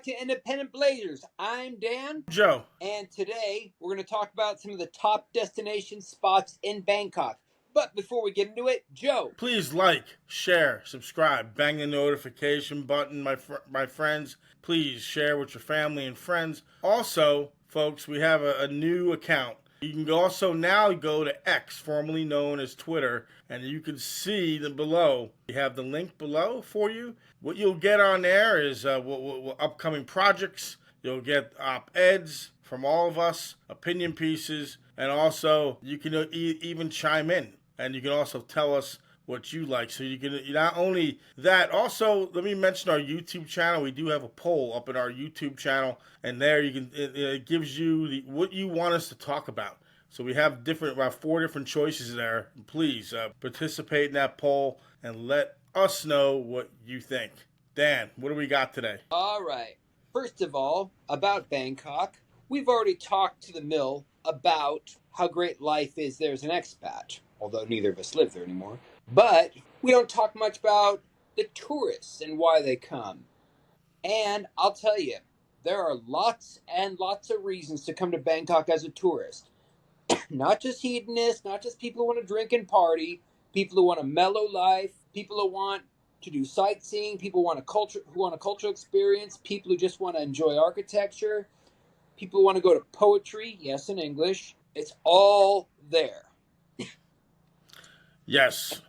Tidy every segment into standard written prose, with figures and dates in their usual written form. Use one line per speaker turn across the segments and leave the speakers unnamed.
to Independent Blazers. I'm Dan.
Joe.
And today we're going to talk about some of the top destination spots in Bangkok. But before we get into it, Joe.
Please like, share, subscribe, bang the notification button, my friends. Please share with your family and friends. Also, folks, we have a new account. You can also now go to X, formerly known as Twitter, and you can see them below. We have the link below for you. What you'll get on there is upcoming projects. You'll get op-eds from all of us, opinion pieces, and also you can even chime in. And you can also tell us what you like. So you can not only that, also let me mention our YouTube channel. We do have a poll up in our YouTube channel, and there you can it gives you what you want us to talk about. So we have about 4 different choices there. Please participate in that poll and let us know what you think. Dan, what do we got today?
All right. First of all, about Bangkok, we've already talked to the mill about how great life is there as an expat, although neither of us live there anymore. But we don't talk much about the tourists and why they come. And I'll tell you, there are lots and lots of reasons to come to Bangkok as a tourist. Not just hedonists, not just people who want to drink and party, people who want a mellow life, people who want to do sightseeing, people who want a cultural experience, people who just want to enjoy architecture, people who want to go to poetry, yes, in English. It's all there.
Yes,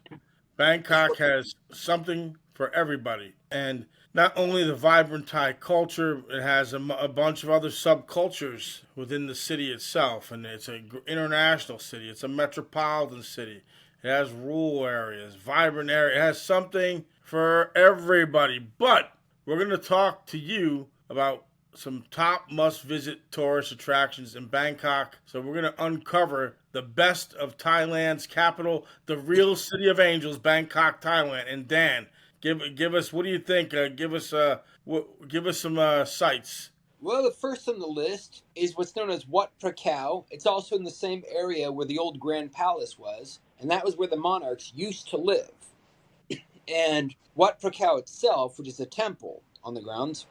Bangkok has something for everybody. And not only the vibrant Thai culture, it has a bunch of other subcultures within the city itself. And it's an international city. It's a metropolitan city. It has rural areas, vibrant areas. It has something for everybody. But we're going to talk to you about some top must-visit tourist attractions in Bangkok. So we're going to uncover the best of Thailand's capital, the real city of angels, Bangkok, Thailand. And Dan, give us, what do you think? Give us some sights.
Well, the first on the list is what's known as Wat Phra Khao. It's also in the same area where the old Grand Palace was, and that was where the monarchs used to live. And Wat Phra Khao itself, which is a temple on the grounds,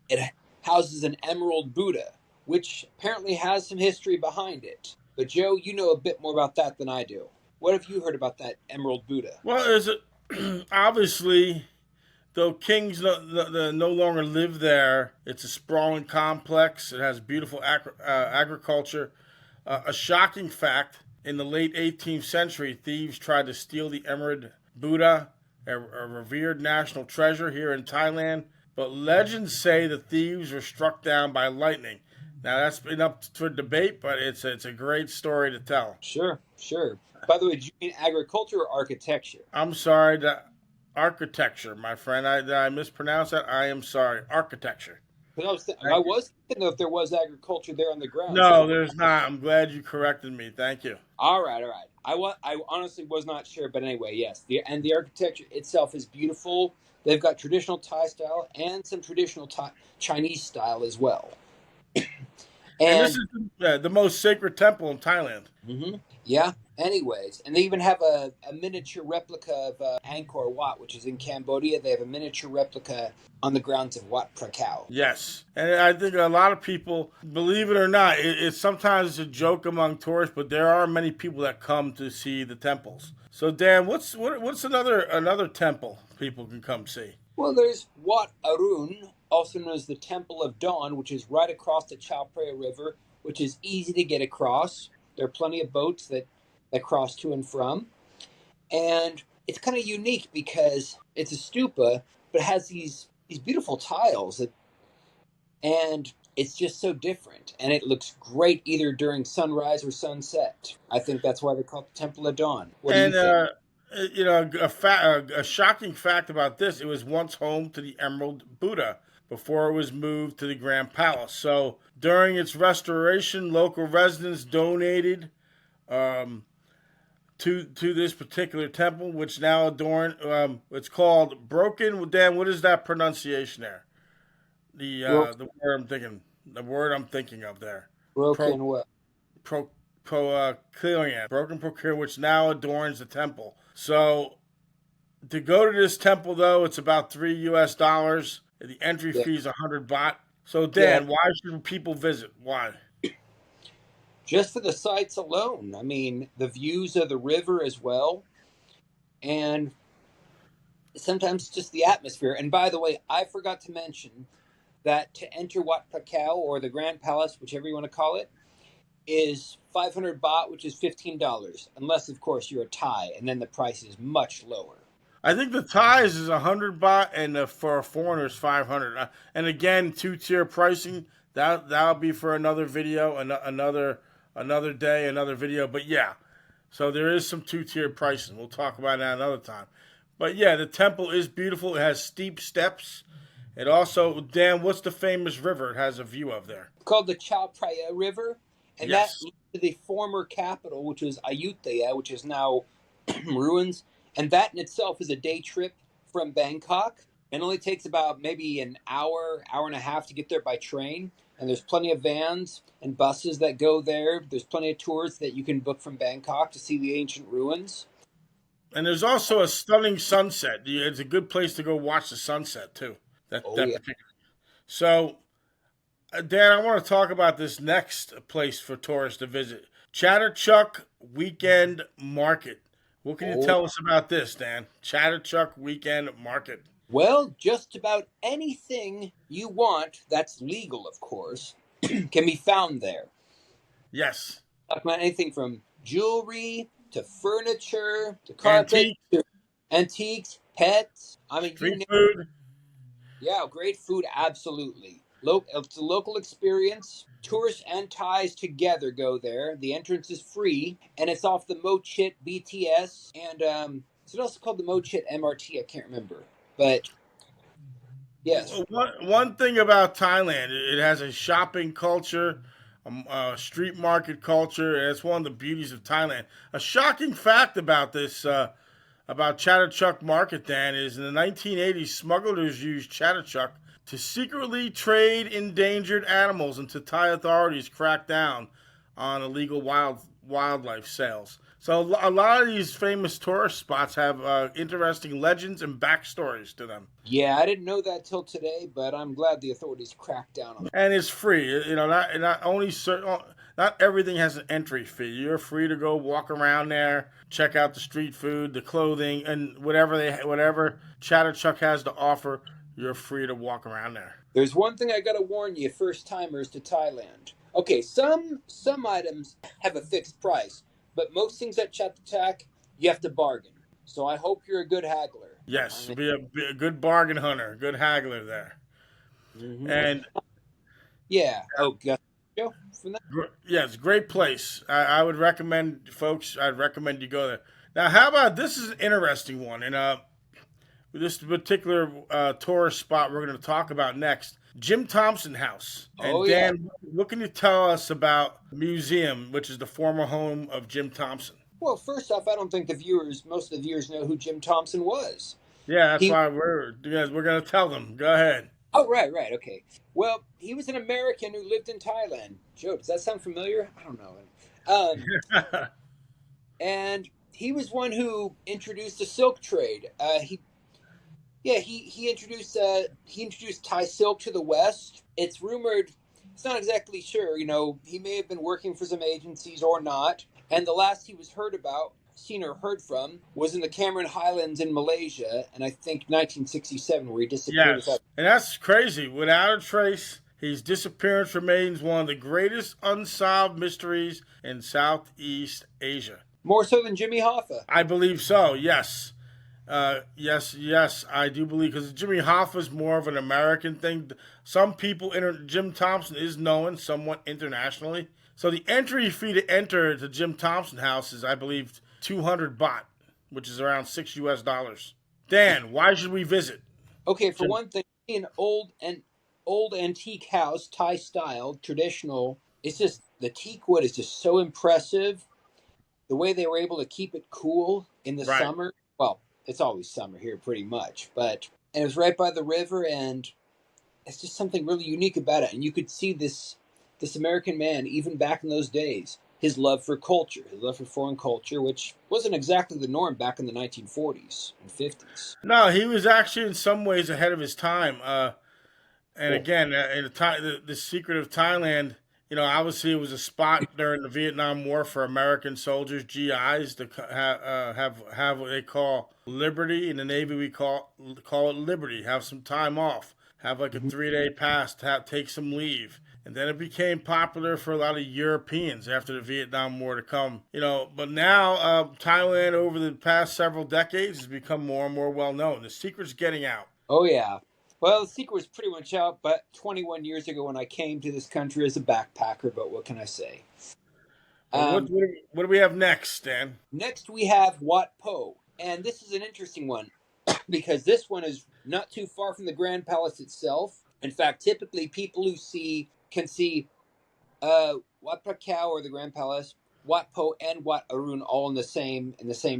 it houses an emerald Buddha, which apparently has some history behind it. But Joe, you know a bit more about that than I do. What have you heard about that emerald Buddha?
Well, is it obviously, though kings no longer live there, it's a sprawling complex. It has beautiful agriculture. A shocking fact, in the late 18th century, thieves tried to steal the emerald Buddha, a revered national treasure here in Thailand. But legends say the thieves were struck down by lightning. Now, that's been up for debate, but it's a great story to tell.
Sure. By the way, did you mean agriculture or architecture?
I'm sorry, architecture, my friend. Did I mispronounce that? I am sorry. Architecture.
I was thinking if there was agriculture there on the ground.
No, there's not. I'm glad you corrected me. Thank you.
All right. I honestly was not sure, but anyway, yes. The architecture itself is beautiful. They've got traditional Thai style and some traditional Chinese style as well.
And this is the most sacred temple in Thailand.
Mm-hmm. Yeah. Anyways, and they even have a miniature replica of Angkor Wat, which is in Cambodia. They have a miniature replica on the grounds of Wat Phra Khao.
Yes, and I think a lot of people, believe it or not, it's sometimes a joke among tourists, but there are many people that come to see the temples. So Dan, what's another temple people can come see?
Well, there's Wat Arun, also known as the Temple of Dawn, which is right across the Chao Phraya River, which is easy to get across. There are plenty of boats that cross to and from. And it's kind of unique because it's a stupa, but it has these beautiful tiles. And it's just so different. And it looks great either during sunrise or sunset. I think that's why they call it the Temple of Dawn. What do you think?
A shocking fact about this, it was once home to the Emerald Buddha before it was moved to the Grand Palace. So during its restoration, local residents donated to this particular temple, which now adorn. It's called Broken. Dan, what is that pronunciation there? The word I'm thinking of there.
Broken what?
Broken Procure, which now adorns the temple. So to go to this temple, though, it's about $3 US. The entry
Yeah.
fee is 100 baht. So
Yeah.
Dan, why should people visit? Why?
Just for the sights alone. I mean, the views of the river as well. And sometimes just the atmosphere. And by the way, I forgot to mention that to enter Wat Phra Khao, or the Grand Palace, whichever you want to call it, is 500 baht, which is $15. Unless, of course, you're a Thai, and then the price is much lower.
I think the Thais is 100 baht, and for a foreigner is 500. And again, 2-tier pricing. That'll be for another video, another day, another video. But yeah, so there is some 2-tier pricing. We'll talk about that another time. But yeah, the temple is beautiful. It has steep steps. It also, Dan, what's the famous river it has a view of there?
It's called the Chao Phraya River, and that
Yes.
leads to the former capital, which was Ayutthaya, which is now ruins. And that in itself is a day trip from Bangkok. It only takes about maybe an hour, hour and a half to get there by train. And there's plenty of vans and buses that go there. There's plenty of tours that you can book from Bangkok to see the ancient ruins.
And there's also a stunning sunset. It's a good place to go watch the sunset too.
Oh,
That
yeah.
particular. So, Dan, I want to talk about this next place for tourists to visit: Chattuchuk Weekend Market. What can you
Oh,
tell us about this, Dan? Chattuchuk Weekend Market.
well, just about anything you want that's legal, of course, can be found there.
Yes.
Talking about anything from jewelry to furniture to carpet
Antique,
to antiques, pets. I mean, you
street
name.
food.
Yeah, great food, absolutely. It's a local experience. Tourists and Thais together go there. The entrance is free, and it's off the Mo Chit BTS. And is it also called the Mo Chit MRT? I can't remember. But yes.
One thing about Thailand, it has a shopping culture, a street market culture, and it's one of the beauties of Thailand. A shocking fact about this, about Chattuchuk Market, Dan, is in the 1980s, smugglers used Chattuchuk to secretly trade endangered animals until Thai authorities cracked down on illegal wildlife sales. So a lot of these famous tourist spots have interesting legends and backstories to them.
Yeah, I didn't know that till today, but I'm glad the authorities cracked down on it.
And it's free. You know, not only certain, not everything has an entry fee. You're free to go walk around there, check out the street food, the clothing, and whatever Chattuchuk has to offer. You're free to walk around there.
There's one thing I gotta warn you, first timers to Thailand. Okay, some items have a fixed price, but most things at Chatuchak you have to bargain. So I hope you're a good haggler. I
Yes,
mean,
be a good bargain hunter, good haggler there.
hmm
And
yeah. Oh, got Joe from that.
yeah, it's a great place. I would recommend folks. I'd recommend you go there. Now, how about this? Is an interesting one, and this particular tourist spot we're going to talk about next, Jim Thompson House. And
Oh yeah.
Dan, what can you tell us about the museum, which is the former home of Jim Thompson?
Well, first off, I don't think most of the viewers know who Jim Thompson was.
Yeah, that's
He.
why we're going to tell them. Go ahead.
Oh, right, okay. Well, he was an American who lived in Thailand. Joe, does that sound familiar? I don't know. Um, and he was one who introduced the silk trade. He introduced Thai silk to the West. It's rumored, it's not exactly sure. He may have been working for some agencies or not. And the last he was seen or heard from, was in the Cameron Highlands in Malaysia, and I think 1967, where he disappeared
Yes,
without.
and that's crazy. Without a trace, his disappearance remains one of the greatest unsolved mysteries in Southeast Asia.
More so than Jimmy Hoffa.
I believe so. Yes. Yes, I do believe because Jimmy Hoffa's more of an American thing. Some people, Jim Thompson is known somewhat internationally. So the entry fee to enter the Jim Thompson house is, I believe, 200 baht, which is around $6. Dan, why should we visit?
Okay, for
Jim?
one thing, an old antique house, Thai style, traditional. It's just the teak wood is just so impressive. The way they were able to keep it cool in the
Right.
summer. Well, it's always summer here, pretty much. And it was right by the river, and it's just something really unique about it. And you could see this American man, even back in those days, his love for culture, his love for foreign culture, which wasn't exactly the norm back in the 1940s and 50s.
No, he was actually in some ways ahead of his time. And again, the secret of Thailand, obviously it was a spot during the Vietnam War for American soldiers, GIs, to have what they call liberty. In the Navy, we call it liberty. Have some time off. Have like a 3-day pass to take some leave. And then it became popular for a lot of Europeans after the Vietnam War to come. But now Thailand, over the past several decades, has become more and more well known. The secret's getting out.
Oh, yeah. Well, the secret was pretty much out, but 21 years ago when I came to this country as a backpacker, but what can I say?
Well, what do we have next, Dan?
Next, we have Wat Po. And this is an interesting one because this one is not too far from the Grand Palace itself. In fact, typically people who can see Wat Phra Khao or the Grand Palace, Wat Po and Wat Arun all in the same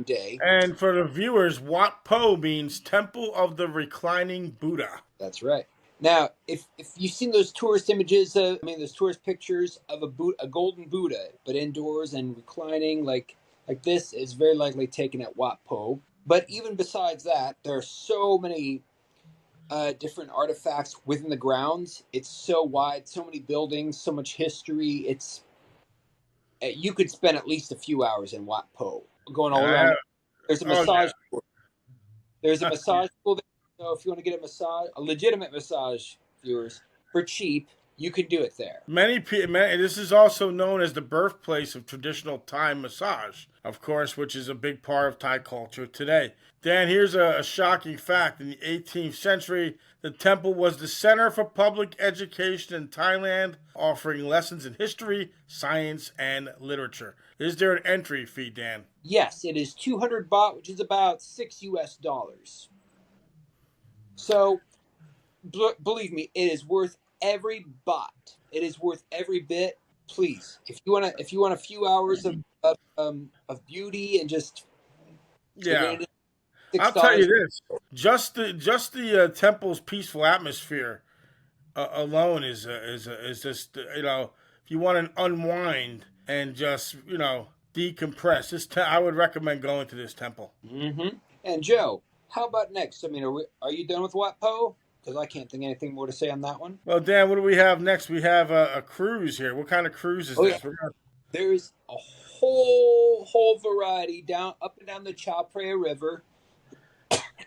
day.
And for the viewers, Wat Po means Temple of the Reclining Buddha.
That's right. Now, if you've seen those tourist images, those tourist pictures of a golden Buddha, but indoors and reclining like this, is very likely taken at Wat Po. But even besides that, there are so many different artifacts within the grounds. It's so wide, so many buildings, so much history. You could spend at least a few hours in Wat Po, going all around. There's a massage.
Yeah.
There's a massage pool there. So if you want to get a legitimate massage, viewers, for cheap, you can do it there.
This is also known as the birthplace of traditional Thai massage, of course, which is a big part of Thai culture today. Dan, here's a shocking fact. In the 18th century, the temple was the center for public education in Thailand, offering lessons in history, science, and literature. Is there an entry fee, Dan?
Yes, it is 200 baht, which is about $6. So, believe me, it is worth every baht. It is worth every bit. Please, if you want a few hours of beauty and just
I'll tell you this: just the temple's peaceful atmosphere alone is just if you want to unwind and just decompress. I would recommend going to this temple.
Mm-hmm. And Joe, how about next? I mean, are you done with Wat Po? Because I can't think of anything more to say on that one.
Well, Dan, what do we have next? We have a cruise here. What kind of cruise is this?
Yeah. There's a whole variety up and down the Chao Phraya River.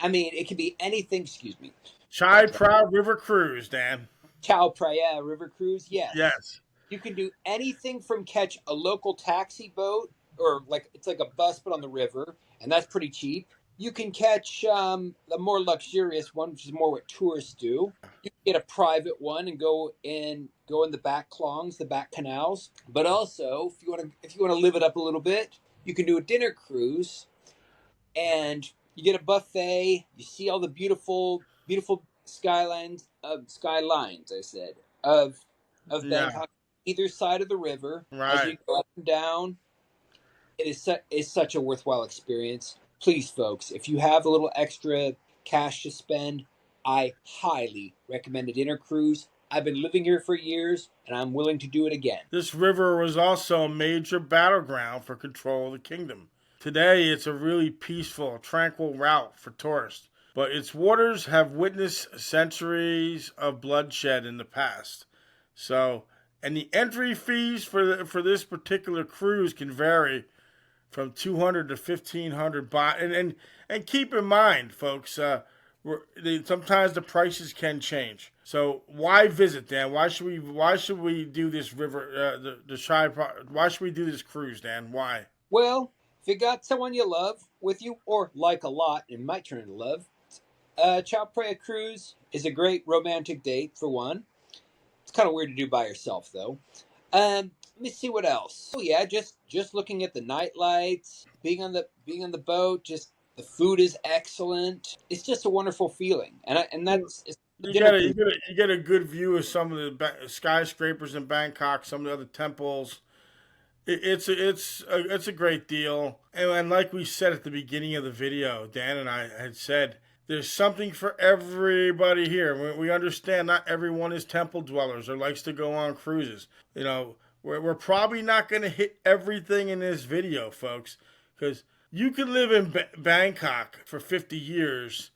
I mean, it could be anything. Excuse me.
Chai Phraya River Cruise, Dan.
Chao Phraya River Cruise. Yes.
Yes.
You can do anything from catch a local taxi boat, or it's like a bus but on the river, and that's pretty cheap. You can catch the more luxurious one, which is more what tourists do. You can get a private one and go in the back klongs, the back canals. But also, if you want to live it up a little bit, you can do a dinner cruise, and you get a buffet. You see all the beautiful skylines. I said of Bangkok, either side of the river.
Right.
As you go up and down, it is such a worthwhile experience. Please, folks, if you have a little extra cash to spend, I highly recommend a dinner cruise. I've been living here for years, and I'm willing to do it again.
This river was also a major battleground for control of the kingdom. Today, it's a really peaceful, tranquil route for tourists, but its waters have witnessed centuries of bloodshed in the past. And the entry fees for this particular cruise can vary from 200 to 1,500 baht. And keep in mind, folks, sometimes the prices can change. So why visit, Dan? Why should we do this river? Why should we do this cruise, Dan? Why?
Well, if you got someone you love with you, or like a lot, it might turn into love. Chao Phraya cruise is a great romantic date for one. It's kind of weird to do by yourself, though. Let me see what else. Oh yeah, just looking at the night lights, being on the boat. Just the food is excellent. It's just a wonderful feeling, and that's
you get a good view of some of the skyscrapers in Bangkok, some of the other temples. It's a great deal, and like we said at the beginning of the video, Dan and I had said, there's something for everybody here. We understand not everyone is temple dwellers or likes to go on cruises. We're probably not going to hit everything in this video, folks, because you could live in Bangkok for 50 years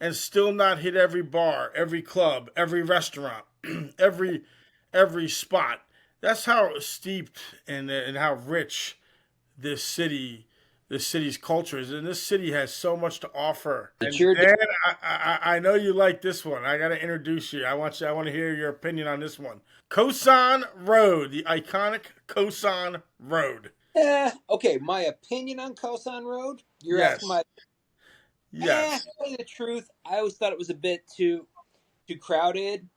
and still not hit every bar, every club, every restaurant, every spot. That's how steeped and how rich this city this city's culture is, and this city has so much to offer.
It
And
sure does.
Dan, I know you like this one. I got to introduce you. I want to hear your opinion on this one. Khao San Road, the iconic Khao San Road.
Okay, my opinion on Khao San Road. You're asking
Yes,
my.
yes,
To tell you the truth, I always thought it was a bit too crowded.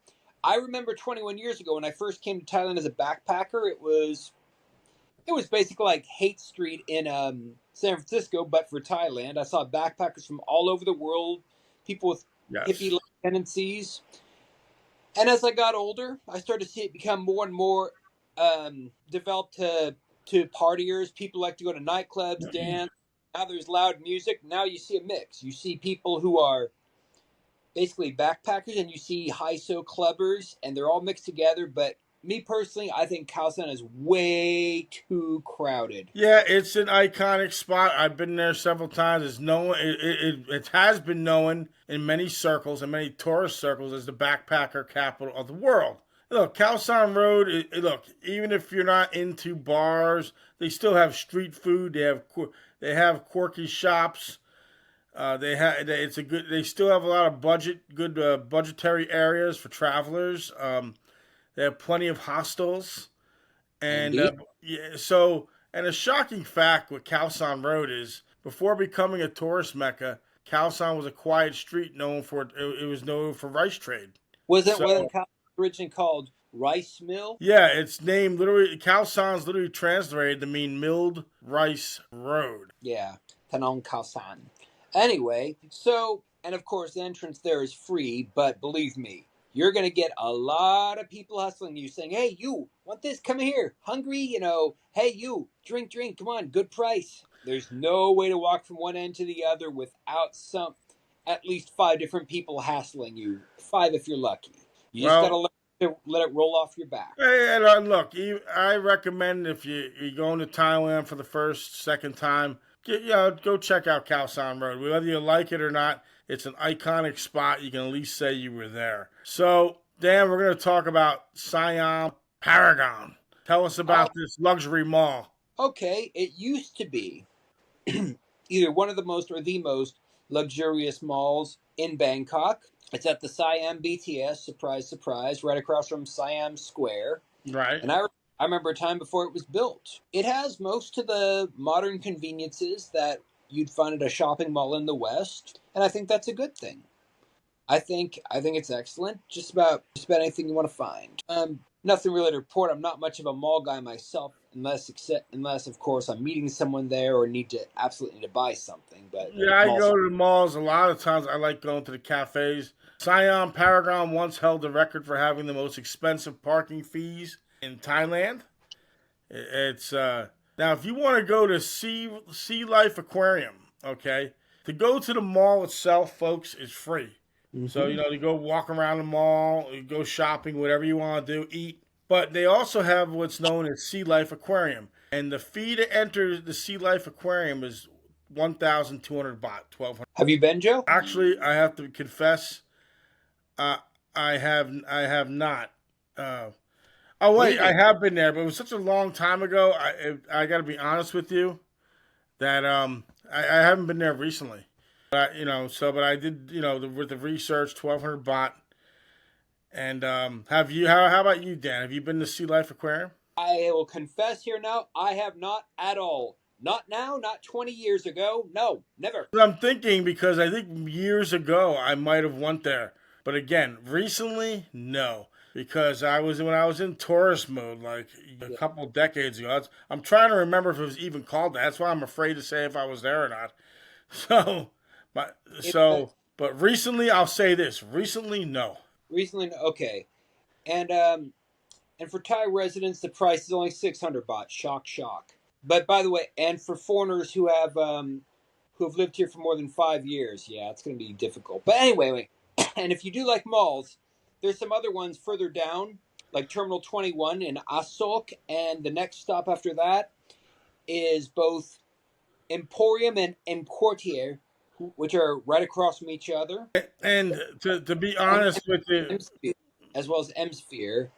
I remember 21 years ago when I first came to Thailand as a backpacker. It was basically like Haight Street in San Francisco, but for Thailand. I saw backpackers from all over the world, people with
yes.
hippie tendencies. And as I got older, I started to see it become more and more developed to partiers. People like to go to nightclubs, dance. Now there's loud music. Now you see a mix. You see people who are basically backpackers, and you see high-so clubbers, and they're all mixed together. But me personally, I think Khao San is way too crowded.
Yeah, it's an iconic spot. I've been there several times. It's known. It has been known in many circles and many tourist circles as the backpacker capital of the world. Look, Khao San Road. Look, even if you're not into bars, they still have street food. They have quirky shops. It's a good. They still have a lot of good budgetary areas for travelers. They have plenty of hostels. And
Indeed.
yeah, so, and a shocking fact with Khao San Road is before becoming a tourist mecca, Khao San was a quiet street it was known for rice trade.
Wasn't
So
Khao originally called Rice Mill?
yeah, it's named literally Khao San's literally translated to mean milled rice road.
Yeah, Tanong Khao San. Anyway, and of course, the entrance there is free, but believe me, you're going to get a lot of people hustling you saying, hey, you, want this? Come here. Hungry? Hey, you, drink, come on, good price. There's no way to walk from one end to the other without at least 5 different people hassling you. 5 if you're lucky. You just got
Well,
to let it roll off your back.
and look, I recommend if you're going to Thailand for the second time, go check out Khao San Road. Whether you like it or not, it's an iconic spot. You can at least say you were there. So, Dan, we're going to talk about Siam Paragon. Tell us
Oh,
about this luxury mall.
okay. It used to be either one of the most or the most luxurious malls in Bangkok. It's at the Siam BTS, surprise, surprise, right across from Siam Square.
Right.
And I remember a time before it was built. It has most of the modern conveniences that you'd find at a shopping mall in the West, and I think that's a good thing. I think it's excellent. Just about anything you want to find. Nothing really to report. I'm not much of a mall guy myself, unless of course I'm meeting someone there or absolutely need to buy something. But
Yeah, I
malls.
go to the malls a lot of times. I like going to the cafes. Siam Paragon once held the record for having the most expensive parking fees in Thailand. It's now if you want to go to Sea Life Aquarium, okay, to go to the mall itself, folks, is free. So
Mm-hmm.
to go walk around the mall, you go shopping, whatever you want to do, eat. But they also have what's known as Sea Life Aquarium, and the fee to enter the Sea Life Aquarium is 1,200 baht, 1,200.
Have you been, Joe?
Actually, I have to confess, uh, I have not. Uh, Oh wait,
Neither.
I have been there, but it was such a long time ago. I got to be honest with you that I haven't been there recently. But I did with the research 1,200 baht. And have you? How about you, Dan? Have you been to Sea Life Aquarium?
I will confess here now, I have not at all. Not now, not 20 years ago. No, never.
I'm thinking because I think years ago I might have went there, but again, recently no. Because when I was in tourist mode like a
Yeah.
couple decades ago. I'm trying to remember if it was even called that. That's why I'm afraid to say if I was there or not. So, but
It,
but recently I'll say this. Recently, no.
recently, okay. And for Thai residents, the price is only 600 baht. Shock, shock. But by the way, and for foreigners who have lived here for more than 5 years, yeah, it's going to be difficult. But anyway, and if you do like malls, there's some other ones further down, like Terminal 21 in Asok, and the next stop after that is both Emporium and Quartier, which are right across from each other,
And to be
and
honest with you,
M-Sphere, as well as M-Sphere,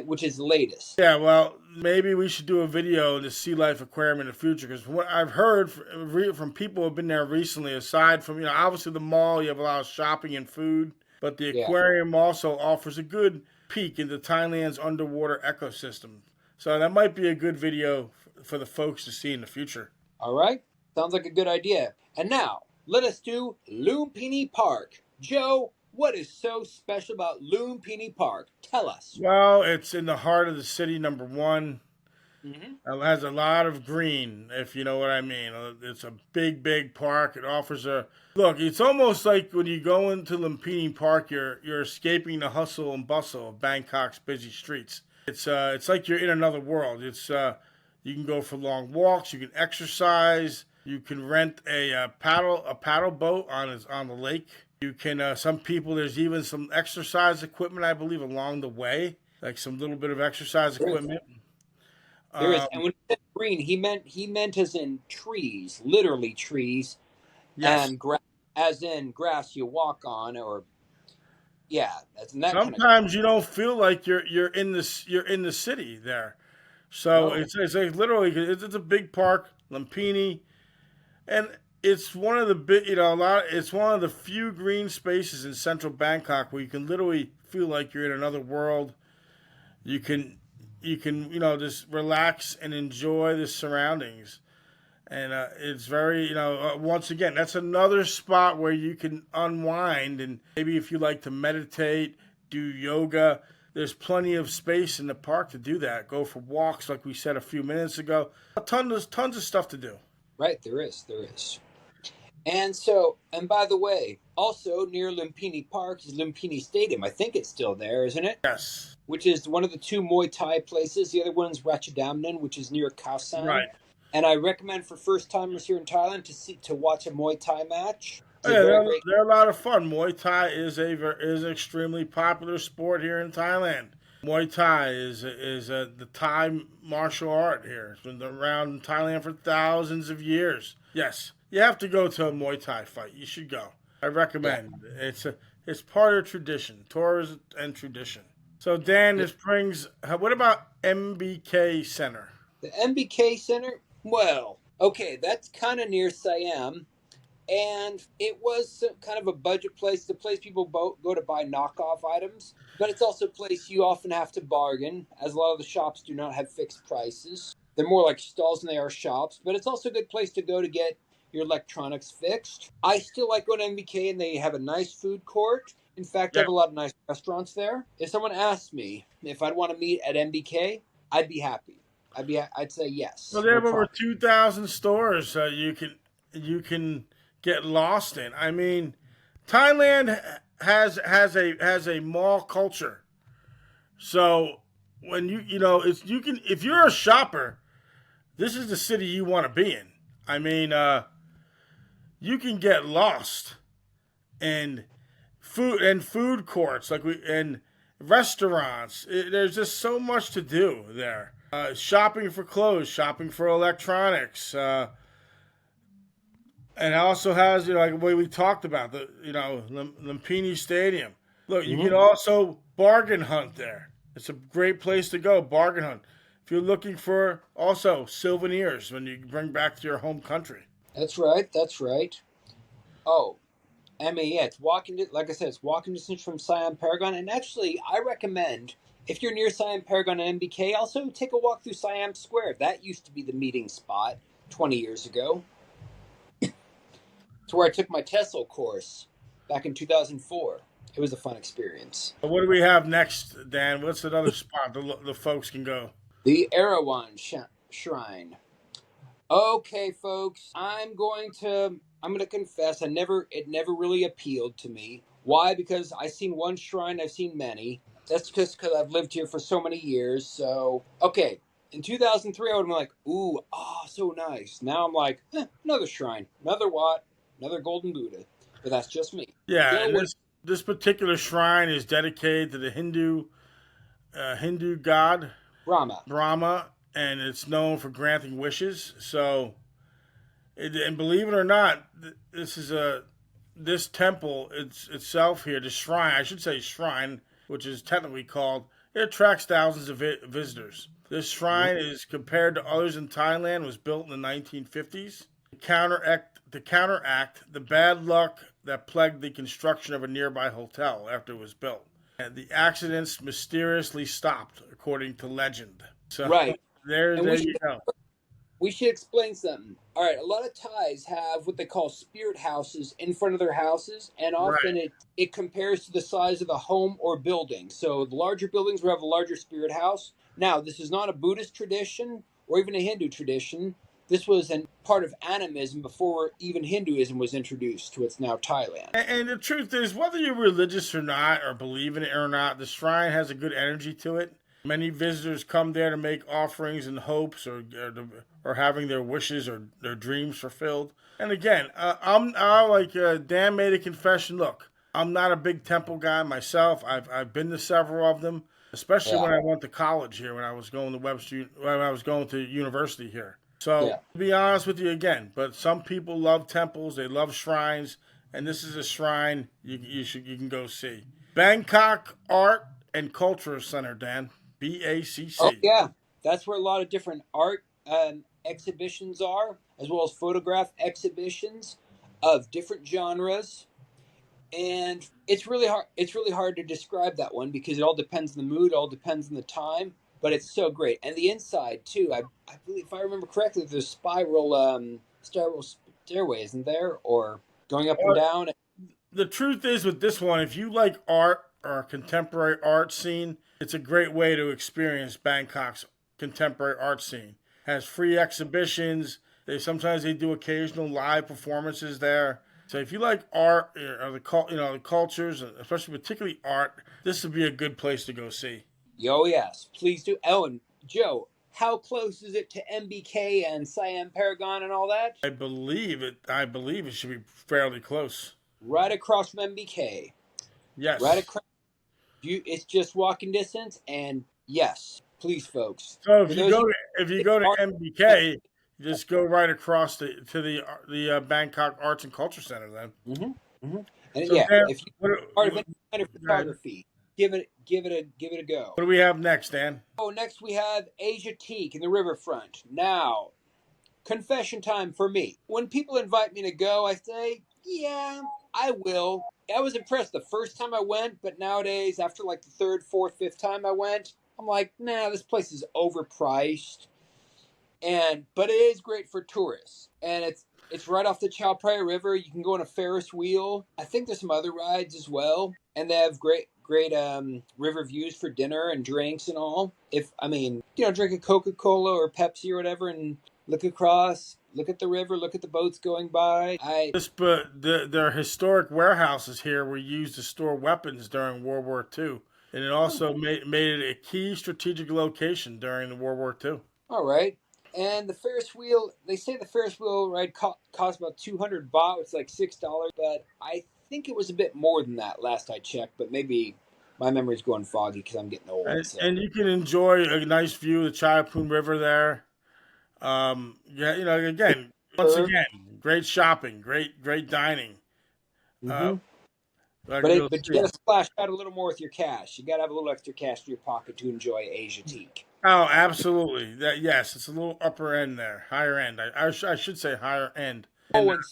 which is the latest.
yeah, well, maybe we should do a video on the Sea Life Aquarium in the future because what I've heard from people who have been there recently, aside from obviously the mall, you have a lot of shopping and food, but the
Yeah.
aquarium also offers a good peek into Thailand's underwater ecosystem. So that might be a good video for the folks to see in the future.
All right. Sounds like a good idea. And now, let us do Lumpini Park. Joe, what is so special about Lumpini Park? Tell us.
Well, it's in the heart of the city, number one.
Mm-hmm.
It has a lot of green, if you know what I mean. It's a big, big park. It offers a look. It's almost like when you go into Lumpini Park, you're escaping the hustle and bustle of Bangkok's busy streets. It's like you're in another world. You can go for long walks. You can exercise. You can rent a paddle boat on the lake. You can some people. There's even some exercise equipment, I believe, along the way, like some little bit of exercise
There is.
equipment.
There is. And
Um,
when he said green, he meant as in trees, literally trees,
yes.
and grass, as in grass you walk on, or yeah, that's in that kind of.
Sometimes you don't feel like you're in the city there. So
No,
it's like literally it's a big park, Lumpini, and it's one of the big it's one of the few green spaces in central Bangkok where you can literally feel like you're in another world. You can just relax and enjoy the surroundings. And it's very, once again, that's another spot where you can unwind. And maybe if you like to meditate, do yoga, there's plenty of space in the park to do that. Go for walks, like we said a few minutes ago. Tons of stuff to do.
right, there is. There is. And so, and by the way, also near Lumpini Park is Lumpini Stadium. I think it's still there, isn't it?
Yes.
Which is one of the two Muay Thai places. The other one's Ratchadamnern, which is near Khao San.
Right.
And I recommend for first timers here in Thailand to watch a Muay Thai match. It's
Oh,
a
yeah,
very great.
they're a lot of fun. Muay Thai is an extremely popular sport here in Thailand. Muay Thai is the Thai martial art here. It's been around in Thailand for thousands of years. Yes, you have to go to a Muay Thai fight. You should go. I
Yeah.
recommend. It's part of tradition, tourism and tradition. So Dan, this brings. What about MBK Center?
The MBK Center. Well, okay, that's kind of near Siam, and it was kind of a budget place. The place people go to buy knockoff items, but it's also a place you often have to bargain, as a lot of the shops do not have fixed prices. They're more like stalls than they are shops, but it's also a good place to go to get your electronics fixed. I still like going to MBK, and they have a nice food court. In fact, they
Yeah.
have a lot of nice restaurants there. If someone asked me if I'd want to meet at MBK, I'd be happy. I'd say
Well,
yes,
they
no
have over
problem.
2,000 stores you can get lost in. I mean, Thailand has a mall culture. So when it's you can if you're a shopper, this is the city you want to be in. I mean, you can get lost in food courts and restaurants. There's just so much to do there. Shopping for clothes, shopping for electronics, and it also has like the way we talked about the Lumpini Stadium. Look, you can
Hmm.
also bargain hunt there. It's a great place to go bargain hunt if you're looking for also souvenirs when you bring back to your home country.
That's right. That's right. Oh, I mean, yeah, it's like I said, it's walking distance from Siam Paragon. And actually, I recommend if you're near Siam Paragon and MBK, also take a walk through Siam Square. That used to be the meeting spot 20 years ago. It's where I took my Tesla course back in 2004. It was a fun experience.
But what do we have next, Dan? What's another spot the folks can go?
The Erawan Shrine. Okay, folks, I'm going to confess it never really appealed to me. Why? Because I've seen one shrine, I've seen many. That's just because I've lived here for so many years. So, okay, in 2003 I would have been like, ooh, so nice. Now I'm like, another shrine, another Wat, another golden Buddha. But that's just me.
Yeah,
Joe,
and
what?
this particular shrine is dedicated to the Hindu god
Rama.
Brahma, and it's known for granting wishes. So And believe it or not, this temple itself here, the shrine, I should say shrine, which is technically called, it attracts thousands of visitors. This shrine is compared to others in Thailand, was built in the 1950s to counteract the bad luck that plagued the construction of a nearby hotel after it was built. And the accidents mysteriously stopped, according to legend. So
Right.
there,
And
there you go.
we should explain something. All right, a lot of Thais have what they call spirit houses in front of their houses, and
Right.
often it compares to the size of the home or building. So the larger buildings will have a larger spirit house. Now, this is not a Buddhist tradition or even a Hindu tradition. This was a part of animism before even Hinduism was introduced to what's now Thailand.
And the truth is, whether you're religious or not, or believe in it or not, the shrine has a good energy to it. Many visitors come there to make offerings in hopes or having their wishes or their dreams fulfilled. And again, Dan made a confession. Look, I'm not a big temple guy myself. I've been to several of them, especially
Yeah,
when I went to college here, when I was going to when I was going to university here. So
yeah.
to be honest with you again, but some people love temples, they love shrines, and this is a shrine you can go see. Bangkok Art and Culture Center, Dan.
Oh,
BACC.
yeah. That's where a lot of different art exhibitions are, as well as photograph exhibitions of different genres. And it's really hard to describe that one because it all depends on the mood, all depends on the time, but it's so great. And the inside too, I believe, if I remember correctly, there's spiral stairway, isn't there, or going up and
Well,
down.
the truth is with this one, if you like art or contemporary art scene, it's a great way to experience Bangkok's contemporary art scene. Has free exhibitions. They do occasional live performances there. So if you like art or the cultures, especially particularly art, this would be a good place to go see.
Oh yes, please do. Oh, and Joe, how close is it to MBK and Siam Paragon and all that?
I believe it should be fairly close.
Right across from MBK, right
Yes.
across. It's just walking distance, and yes, please, folks.
So
For those of
if you
you
go to
who aren't,
MBK, you just go right across to the Bangkok Arts and Culture Center. Then.
hmm hmm and
So
yeah,
Dan,
if you're
what,
part of
what,
any kind of
go ahead.
photography, give it a go.
What do we have next, Dan?
Oh, next we have Asia Teak in the riverfront. Now, confession time for me. When people invite me to go, I say, yeah, I will. I was impressed the first time I went, but nowadays, after like the third, fourth, fifth time I went, I'm like, nah, this place is overpriced. But it is great for tourists, and it's right off the Chao Phraya River. You can go on a Ferris wheel. I think there's some other rides as well, and they have great river views for dinner and drinks and all. If I mean, drink a Coca-Cola or Pepsi or whatever, and look across, look at the river, look at the boats going by. I
But their historic warehouses here were used to store weapons during World War II, and it also made it a key strategic location during the World War II.
All right. And the Ferris wheel, they say the Ferris wheel ride cost about 200 baht, which is like $6, but I think it was a bit more than that last I checked, but maybe my memory's going foggy because I'm getting old.
And,
So,
and you can enjoy a nice view of the Chaiapun River there. Yeah, again, once
sure.
again, great shopping, great dining. Uh,
hmm
like
But
you'll
but you
see.
got to splash out a little more with your cash. You got to have a little extra cash in your pocket to enjoy Asia Teak.
Oh, absolutely. Yes, it's a little upper end there, higher end. I should say higher end. And
Oh, and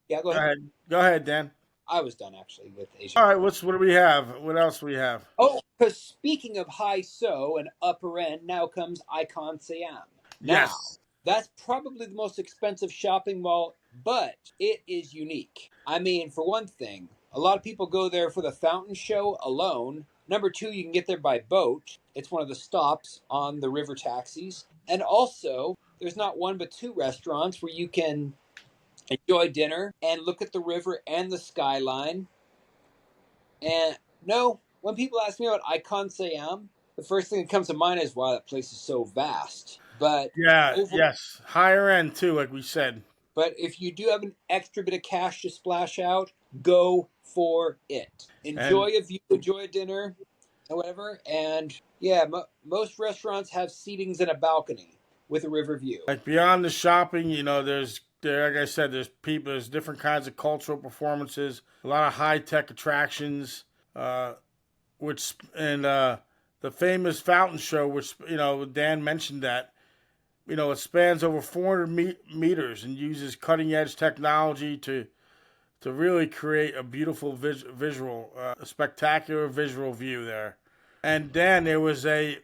yeah, go
go
ahead.
ahead, go ahead, Dan.
I was done actually with Asia
All right,
Teak.
what do we have? What else do we have?
Oh, because speaking of high so and upper end, now comes Icon Siam. Now,
Yes,
that's probably the most expensive shopping mall, but it is unique. I mean, for one thing, a lot of people go there for the fountain show alone. Number two, you can get there by boat. It's one of the stops on the river taxis. And also, there's not one but two restaurants where you can enjoy dinner and look at the river and the skyline. And no, when people ask me about Icon Siam, the first thing that comes to mind is, wow, that place is so vast.
yeah, yes, higher end too, like we said.
But if you do have an extra bit of cash to splash out, go for it.
And
Enjoy a view, enjoy a dinner, and whatever. And yeah, most restaurants have seatings and a balcony with a river view.
like beyond the shopping, there's There, like I said, there's different kinds of cultural performances, a lot of high tech attractions, which and the famous fountain show, which Dan mentioned that it spans over 400 meters and uses cutting edge technology to really create a beautiful visual, a spectacular visual view there. And Dan, there was a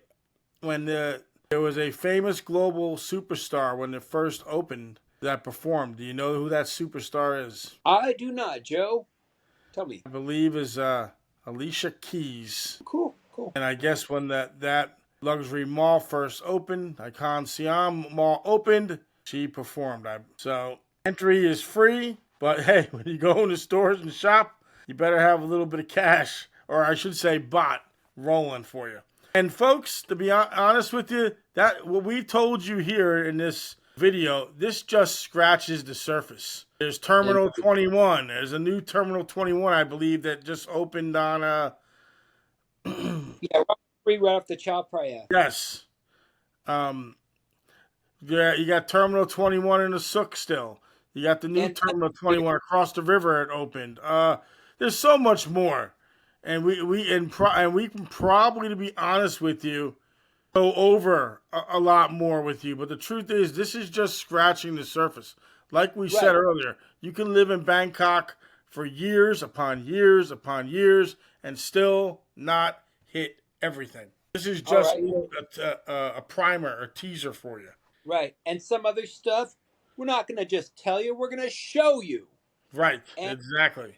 famous global superstar when it first opened that performed. Do you know who that superstar is?
I do not, Joe. Tell me.
I believe is Alicia Keys.
Cool, cool.
And I guess when that luxury mall first opened, Icon Siam Mall opened, she performed. So entry is free, but hey, when you go into stores and shop, you better have a little bit of cash, or I should say bot, rolling for you. And folks, to be honest with you, that what we told you here in this video, this just scratches the surface. There's Terminal 21. There's a new Terminal 21, I believe, that just opened on
Yeah, free right off the Chao Phraya.
Yes. Yeah, you got Terminal 21 in the Sook still. You got the new Terminal 21 across the river it opened. There's so much more. And we can probably, to be honest with you, go over a lot more with you. But the truth is, this is just scratching the surface. Like we said earlier, you can live in Bangkok for years upon years upon years and still not hit everything. This is just a primer, a teaser for you.
Right. And some other stuff, we're not going to just tell you, we're going to show you.
Right. Exactly.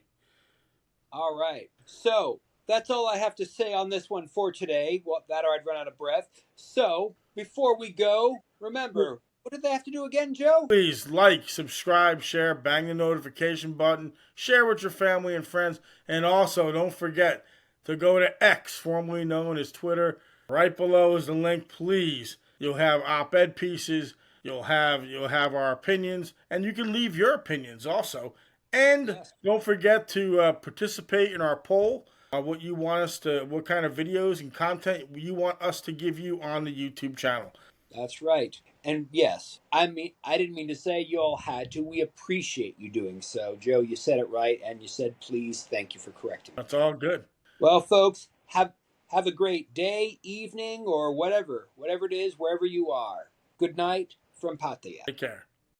All right. So that's all I have to say on this one for today. Well, that or I'd run out of breath. So before we go, remember, what did they have to do again, Joe?
Please like, subscribe, share, bang the notification button, share with your family and friends, and also don't forget to go to X, formerly known as Twitter. Right below is the link. Please, you'll have op-ed pieces, you'll have our opinions, and you can leave your opinions also. And don't forget to participate in our poll. What kind of videos and content you want us to give you on the YouTube channel.
That's right. And yes, I didn't mean to say you all had to. We appreciate you doing so. Joe, you said it right, and you said please. Thank you for correcting me.
That's all good.
Well, folks, have a great day, evening, or whatever it is, wherever you are. Good night from Pattaya.
Take care.